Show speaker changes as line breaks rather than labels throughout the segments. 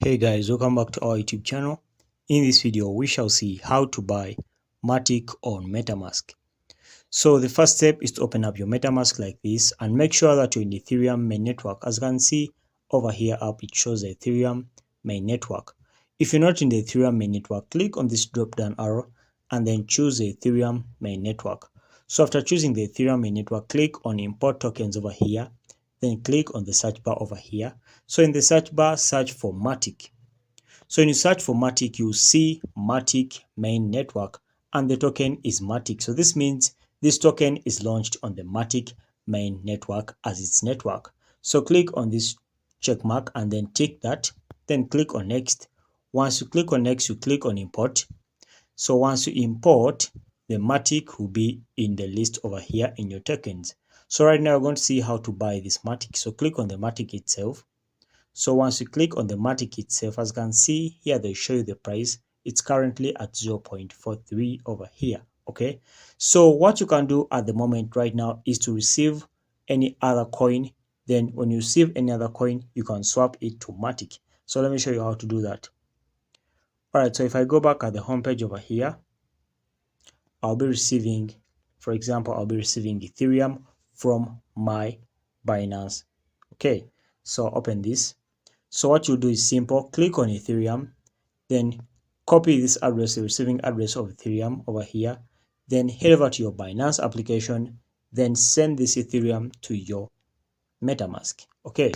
Hey guys, welcome back to our YouTube channel. In this video, we shall see how to buy Matic on Metamask. So the first step is to open up your Metamask like this and make sure that you're in the Ethereum main network. As you can see over here up, it shows the Ethereum main network. If you're not in the Ethereum main network, click on this drop down arrow and then choose the Ethereum main network. So after choosing the Ethereum main network, click on import tokens over here. Then click on the search bar over here. So in the search bar, search for Matic. So when you search for Matic, you see Matic main network and the token is Matic. So this means this token is launched on the Matic main network as its network. So click on this check mark and then tick that. Then click on next. Once you click on next, you click on import. So once you import, the Matic will be in the list over here in your tokens. So right now we're going to see how to buy this Matic. So click on the Matic itself. So once you click on the Matic itself, as you can see here, they show you the price. It's currently at 0.43 over here. Okay. So what you can do at the moment right now is to receive any other coin. Then when you receive any other coin, you can swap it to Matic. So let me show you how to do that. All right. So if I go back at the homepage over here, I'll be receiving, for example, I'll be receiving Ethereum from my Binance. Okay. So open this. So what you do is simple. Click on Ethereum, then copy this address, the receiving address of Ethereum over here. Then head over to your Binance application, then send this Ethereum to your Metamask. Okay,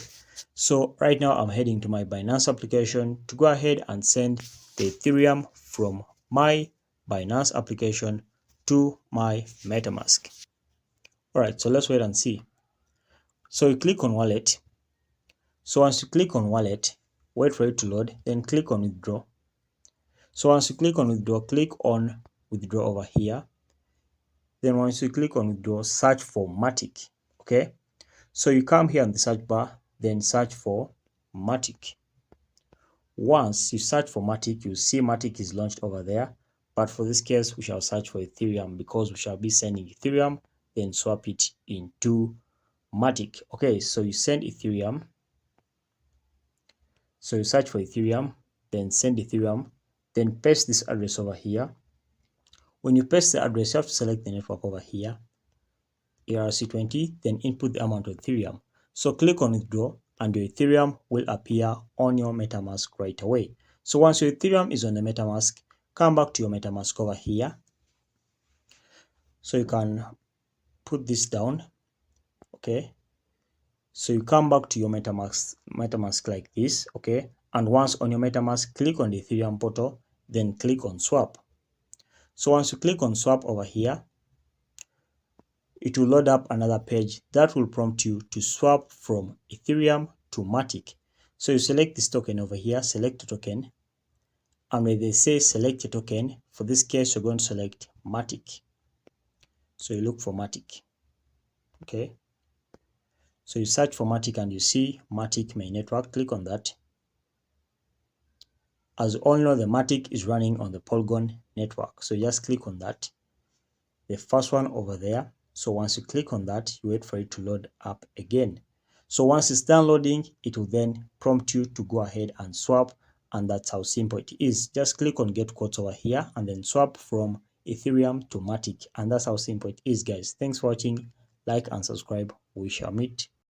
so right now I'm heading to my Binance application to go ahead and send the Ethereum from my Binance application to my Metamask. All right, so let's wait and see. So you click on wallet. So once you click on wallet, wait for it to load, then click on withdraw. So once you click on withdraw, click on withdraw over here. Then once you click on withdraw, search for Matic. Okay, so you come here on the search bar, then search for Matic. Once you search for Matic, you see Matic is launched over there. But for this case, we shall search for Ethereum because we shall be sending Ethereum, then swap it into Matic. Okay, so you send Ethereum. So you search for Ethereum, then send Ethereum, then paste this address over here. When you paste the address, you have to select the network over here, ERC20, then input the amount of Ethereum. So click on withdraw and your Ethereum will appear on your Metamask right away. So once your Ethereum is on the Metamask, come back to your Metamask over here. So you can put this down. Okay. So you come back to your Metamask like this. Okay. And once on your Metamask, click on the Ethereum portal, then click on swap. So once you click on swap over here, it will load up another page that will prompt you to swap from Ethereum to Matic. So you select this token over here, select a token, and when they say select a token, for this case, you're going to select Matic. So you look for Matic. Okay. So you search for Matic and you see Matic main network, click on that. As you all know, the Matic is running on the Polygon network. So just click on that. The first one over there. So once you click on that, you wait for it to load up again. So once it's done loading, it will then prompt you to go ahead and swap. And that's how simple it is. Just click on get quotes over here and then swap from Ethereum to Matic. And that's how simple it is, guys. Thanks for watching. Like and subscribe. We shall meet